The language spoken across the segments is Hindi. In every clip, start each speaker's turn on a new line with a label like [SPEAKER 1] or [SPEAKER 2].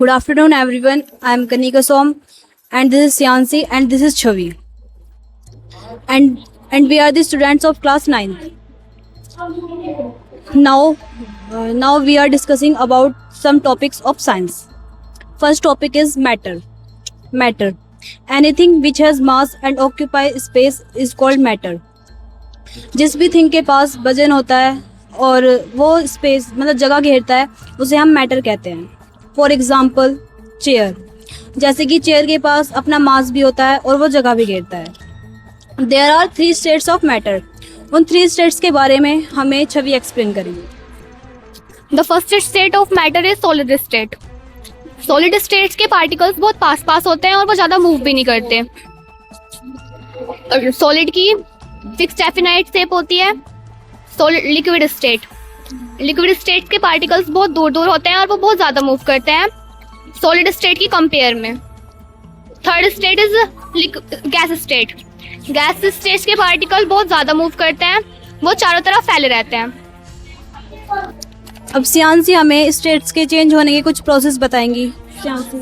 [SPEAKER 1] Good afternoon, everyone. I am Kanika Som, and this is Syansi, and this is Chavi, and we are the students of class 9th. Now we are discussing about some topics of science. First topic is matter. Matter. Anything which has mass and occupy space is called matter. जिस भी थिंग के पास वजन होता है और वो स्पेस मतलब जगह घेरता है उसे हम मैटर कहते हैं. For example chair. जैसे कि चेयर के पास अपना मास भी होता है और वो जगह भी घेरता है. There are 3 states of matter. उन 3 स्टेट्स के बारे में हमें छवि एक्सप्लेन करेंगे.
[SPEAKER 2] The first state of matter is solid state. Solid states के पार्टिकल्स बहुत पास होते हैं और वो ज़्यादा मूव भी नहीं करते. सॉलिड की फिक्स डेफिनाइट शेप होती है. Solid liquid state. Liquid state के पार्टिकल्स बहुत दूर होते हैं और वो बहुत ज़्यादा मूव करते हैं सॉलिड स्टेट की कंपेयर में. Third state is gas state. Gas state के पार्टिकल बहुत ज़्यादा मूव करते हैं, वो चारों तरफ फैले रहते हैं.
[SPEAKER 1] अब सियांसी हमें स्टेट्स के चेंज होने के कुछ प्रोसेस बताएंगी. सियांसी.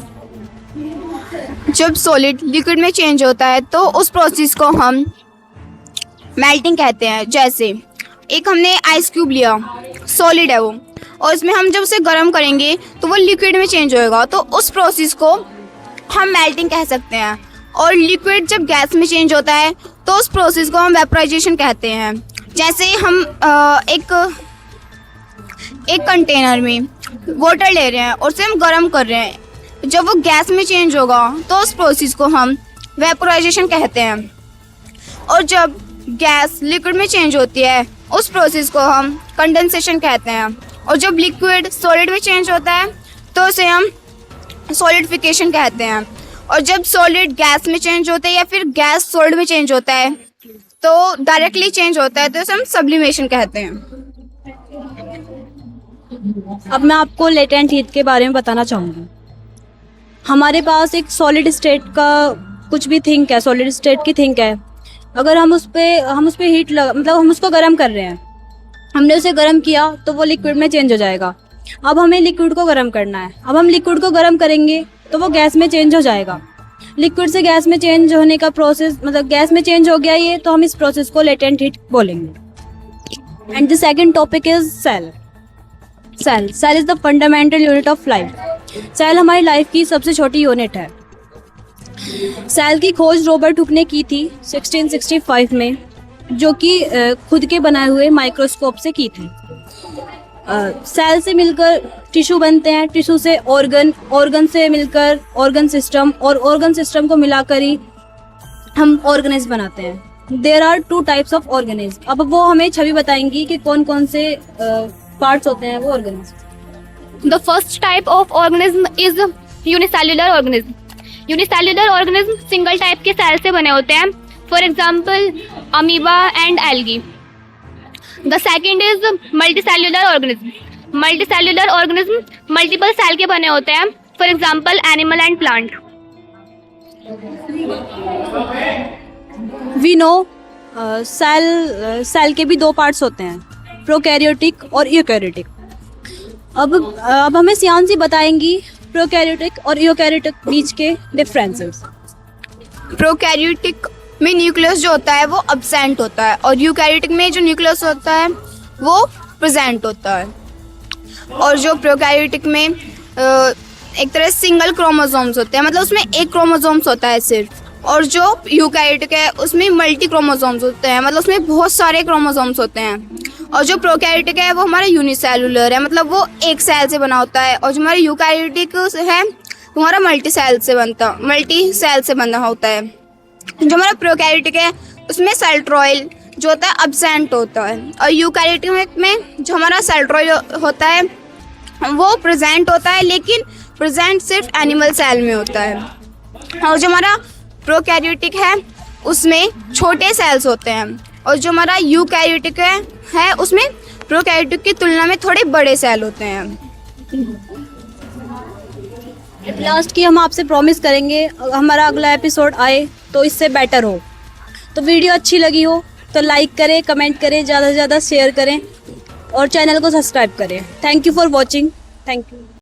[SPEAKER 3] जब सॉलिड लिक्विड में चेंज होता है तो उस प्रोसेस को हम मेल्टिंग कहते हैं. जैसे एक हमने आइस क्यूब लिया, सॉलिड है वो, और इसमें हम जब उसे गर्म करेंगे तो वो लिक्विड में चेंज होएगा, तो उस प्रोसेस को हम मेल्टिंग कह सकते हैं. और लिक्विड जब गैस में चेंज होता है तो उस प्रोसेस को हम वेपराइजेशन कहते हैं. जैसे हम एक कंटेनर में वाटर ले रहे हैं और उसे हम गर्म कर रहे हैं, जब वो गैस में चेंज होगा तो उस प्रोसेस को हम वेपराइजेशन कहते हैं. और जब गैस लिक्विड में चेंज होती है उस प्रोसेस को हम कंडेंसेशन कहते हैं. और जब लिक्विड सॉलिड में चेंज होता है तो उसे हम सॉलिडिफिकेशन कहते हैं. और जब सॉलिड गैस में चेंज होता है या फिर गैस सॉलिड में चेंज होता है तो डायरेक्टली चेंज होता है तो उसे हम सब्लिमेशन कहते हैं.
[SPEAKER 1] अब मैं आपको लेटेंट हीट के बारे में बताना चाहूँगी. हमारे पास एक सॉलिड स्टेट का कुछ भी थिंक है, सॉलिड स्टेट की थिंक है. अगर हम उस पे हीट मतलब हम उसको गर्म कर रहे हैं, हमने उसे गर्म किया तो वो लिक्विड में चेंज हो जाएगा. अब हमें लिक्विड को गर्म करना है. अब हम लिक्विड को गर्म करेंगे तो वो गैस में चेंज हो जाएगा. लिक्विड से गैस में चेंज होने का प्रोसेस मतलब गैस में चेंज हो गया ये, तो हम इस प्रोसेस को लेटेंट हीट बोलेंगे. And the second topic is cell. Cell is the fundamental unit of life. Cell हमारी लाइफ की सबसे छोटी यूनिट है. सेल की खोज रॉबर्ट हुक ने की थी 1665 में, जो कि खुद के बनाए हुए माइक्रोस्कोप से की थी. सेल से मिलकर टिश्यू बनते हैं, टिश्यू से ऑर्गन से मिलकर ऑर्गन सिस्टम, और ऑर्गन सिस्टम को मिलाकर ही हम ऑर्गेनिज्म बनाते हैं. There are 2 types of organism. अब वो हमें छवि बताएंगी कि कौन कौन से पार्ट्स होते हैं वो organism.
[SPEAKER 2] The first type of organism is unicellular organism. Unicellular organism single type के सेल से बने होते हैं. For example amoeba and algae. The second is multicellular organism. Multicellular organism multiple cell के बने होते हैं. For example animal and plant.
[SPEAKER 1] We know cell के भी 2 पार्ट्स होते हैं, प्रोकैरियोटिक और यूकैरियोटिक. अब हमें सियांसी बताएंगी प्रोकैरियोटिक और यूकैरियोटिक बीच के डिफरेंसेस.
[SPEAKER 3] प्रोकैरियोटिक में न्यूक्लियस जो होता है वो अब्सेंट होता है, और यूकैरियोटिक में जो न्यूक्लियस होता है वो प्रेजेंट होता है. और जो प्रोकैरियोटिक में एक तरह सिंगल क्रोमोसोम्स होते हैं, मतलब उसमें एक क्रोमोसोम्स होता है सिर्फ. और जो यूकैरियोटिक है उसमें मल्टी क्रोमोसोम्स होते हैं, मतलब उसमें बहुत सारे क्रोमोसोम्स होते हैं. और जो प्रोकैरियोटिक है वो हमारा यूनिसेलुलर है, मतलब वो एक सेल से बना होता है. और जो हमारा यूकैरियोटिक है वो हमारा मल्टी सेल से बना होता है. जो हमारा प्रोकैरियोटिक है उसमें सेंट्रोइड जो होता है अब्सेंट होता है. और यूकैरियोटिक में जो हमारा सेंट्रोइड होता है वो प्रेजेंट होता है, लेकिन प्रेजेंट सिर्फ एनिमल सेल में होता है. और जो हमारा प्रोकैरियोटिक है उसमें छोटे सेल्स होते हैं. और जो हमारा यूकैरियोटिक है उसमें प्रोकैरियोटिक की तुलना में थोड़े बड़े सेल होते हैं.
[SPEAKER 1] लास्ट की हम आपसे प्रॉमिस करेंगे हमारा अगला एपिसोड आए तो इससे बेटर हो. तो वीडियो अच्छी लगी हो तो लाइक करें, कमेंट करें, ज़्यादा से ज़्यादा शेयर करें और चैनल को सब्सक्राइब करें. Thank you for watching. Thank you.